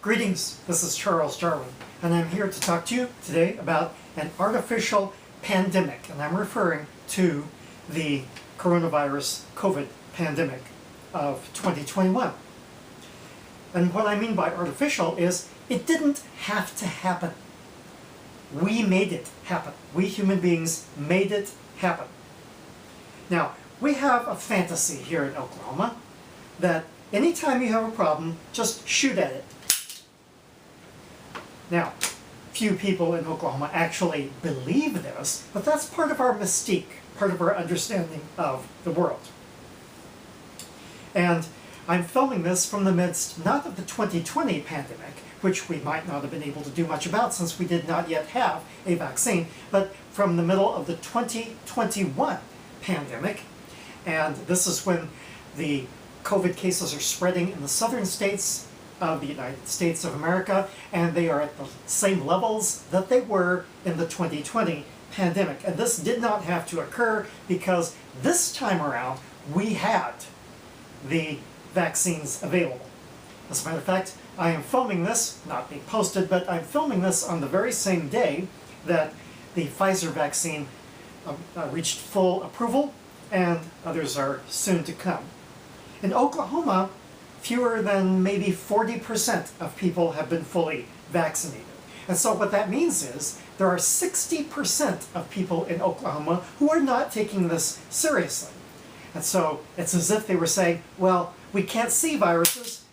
Greetings, this is Charles Darwin, and I'm here to talk to you today about an artificial pandemic, and I'm referring to the coronavirus COVID pandemic of 2021. And what I mean by artificial is it didn't have to happen. We made it happen. We human beings made it happen. Now, we have a fantasy here in Oklahoma that anytime you have a problem, just shoot at it. Now, few people in Oklahoma actually believe this, but that's part of our mystique, part of our understanding of the world. And I'm filming this from the midst not of the 2020 pandemic, which we might not have been able to do much about since we did not yet have a vaccine, but from the middle of the 2021 pandemic. And this is when the COVID cases are spreading in the southern states of the United States of America, and they are at the same levels that they were in the 2020 pandemic. And this did not have to occur because this time around we had the vaccines available. As a matter of fact, I am filming this, not being posted, but I'm filming this on the very same day that the Pfizer vaccine reached full approval, and others are soon to come. In Oklahoma, fewer than maybe 40% of people have been fully vaccinated. And so what that means is there are 60% of people in Oklahoma who are not taking this seriously. And so it's as if they were saying, well, we can't see viruses,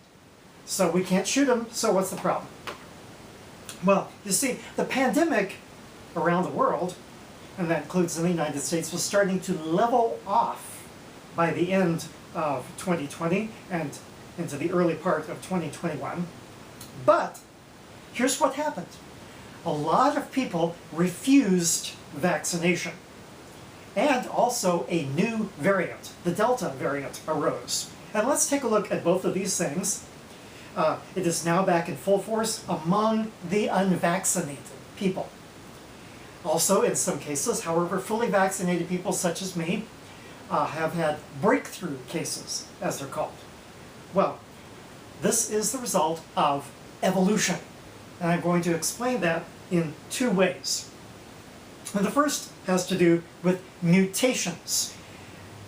so we can't shoot them, so what's the problem? Well, you see, the pandemic around the world, and that includes in the United States, was starting to level off by the end of 2020 and into the early part of 2021. But here's what happened. A lot of people refused vaccination. And also a new variant, the Delta variant, arose. And let's take a look at both of these things. It is now back in full force among the unvaccinated people. Also, in some cases, however, fully vaccinated people such as me have had breakthrough cases, as they're called. Well, this is the result of evolution. And I'm going to explain that in two ways. And the first has to do with mutations.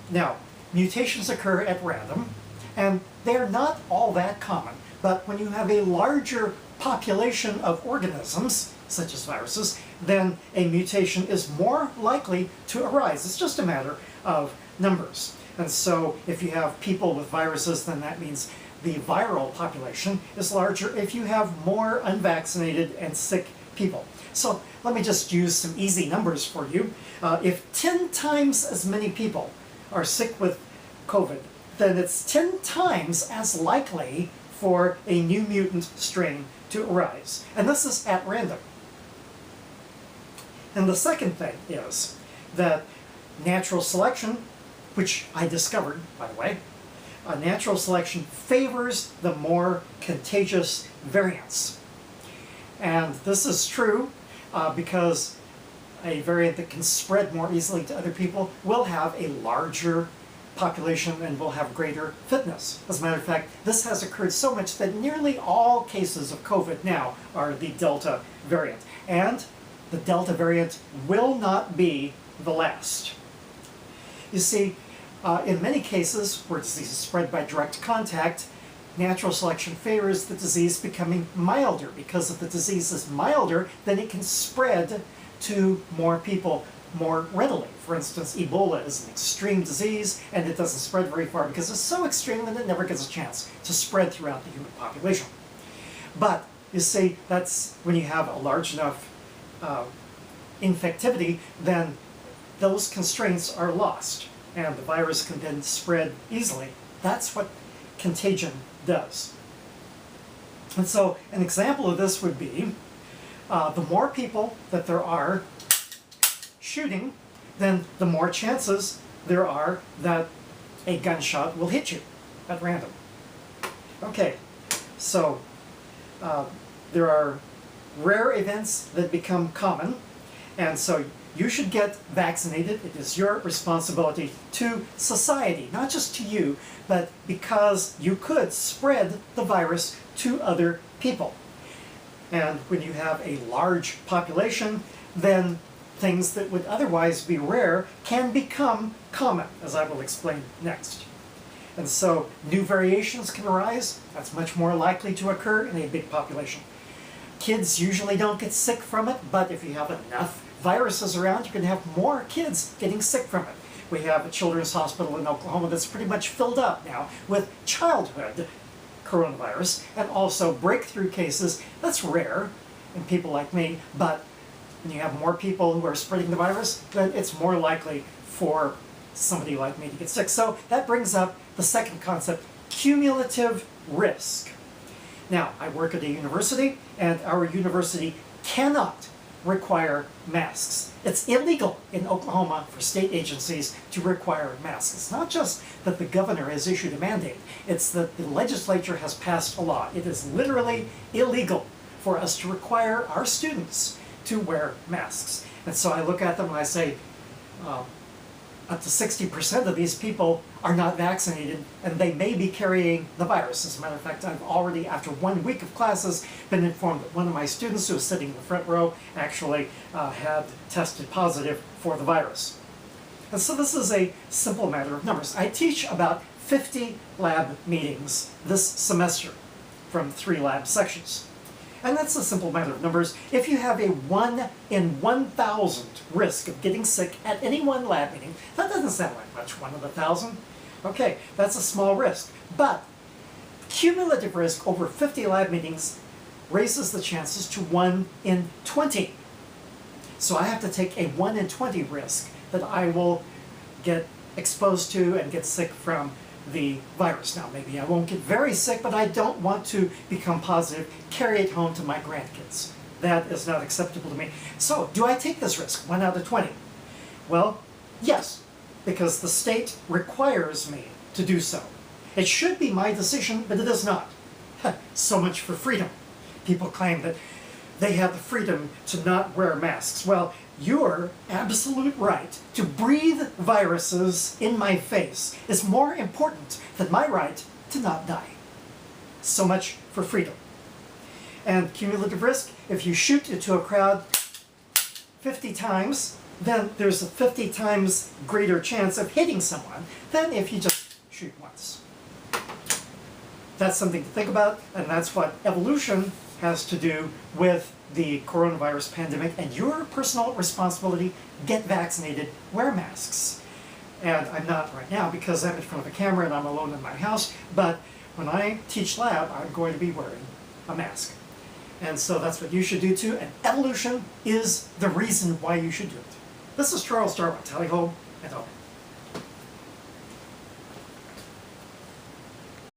Now, mutations occur at random, and they're not all that common. But when you have a larger population of organisms, such as viruses, then a mutation is more likely to arise. It's just a matter of numbers. And so if you have people with viruses, then that means the viral population is larger if you have more unvaccinated and sick people. So let me just use some easy numbers for you. If 10 times as many people are sick with COVID, then it's 10 times as likely for a new mutant strain to arise. And this is at random. And the second thing is that natural selection, which I discovered, by the way, natural selection favors the more contagious variants. And this is true because a variant that can spread more easily to other people will have a larger population and will have greater fitness. As a matter of fact, this has occurred so much that nearly all cases of COVID now are the Delta variant. And the Delta variant will not be the last. You see, in many cases where disease is spread by direct contact, natural selection favors the disease becoming milder. Because if the disease is milder, then it can spread to more people more readily. For instance, Ebola is an extreme disease, and it doesn't spread very far because it's so extreme that it never gets a chance to spread throughout the human population. But, you see, that's when you have a large enough infectivity, then those constraints are lost, and the virus can then spread easily. That's what contagion does. And so an example of this would be the more people that there are shooting, then the more chances there are that a gunshot will hit you at random. Okay, so there are rare events that become common, and so you should get vaccinated. It is your responsibility to society, not just to you, but because you could spread the virus to other people. And when you have a large population, then things that would otherwise be rare can become common, as I will explain next. And so new variations can arise. That's much more likely to occur in a big population. Kids usually don't get sick from it, but if you have enough viruses around, you can have more kids getting sick from it. We have a children's hospital in Oklahoma that's pretty much filled up now with childhood coronavirus, and also breakthrough cases. That's rare in people like me, but when you have more people who are spreading the virus, then it's more likely for somebody like me to get sick. So that brings up the second concept, cumulative risk. Now, I work at a university, and our university cannot require masks. It's illegal in Oklahoma for state agencies to require masks. It's not just that the governor has issued a mandate, it's that the legislature has passed a law. It is literally illegal for us to require our students to wear masks. And so I look at them and I say, up to 60% of these people are not vaccinated, and they may be carrying the virus. As a matter of fact, I've already, after 1 week of classes, been informed that one of my students who was sitting in the front row actually had tested positive for the virus. And so this is a simple matter of numbers. I teach about 50 lab meetings this semester from 3 lab sections. And that's a simple matter of numbers. If you have a 1 in 1,000 risk of getting sick at any one lab meeting, that doesn't sound like much, 1 in 1,000. Okay, that's a small risk. But cumulative risk over 50 lab meetings raises the chances to 1 in 20. So I have to take a 1 in 20 risk that I will get exposed to and get sick from the virus. Now, maybe I won't get very sick, but I don't want to become positive, carry it home to my grandkids. That is not acceptable to me. So, do I take this risk, 1 out of 20? Well, yes, because the state requires me to do so. It should be my decision, but it is not. So much for freedom. People claim that they have the freedom to not wear masks. Well, your absolute right to breathe viruses in my face is more important than my right to not die. So much for freedom. And cumulative risk, if you shoot into a crowd 50 times, then there's a 50 times greater chance of hitting someone than if you just shoot once. That's something to think about, and that's what evolution has to do with the coronavirus pandemic and your personal responsibility. Get vaccinated, wear masks. And I'm not right now because I'm in front of a camera and I'm alone in my house, but when I teach lab, I'm going to be wearing a mask. And so that's what you should do too, and evolution is the reason why you should do it. This is Charles Darwin, tally ho and ho.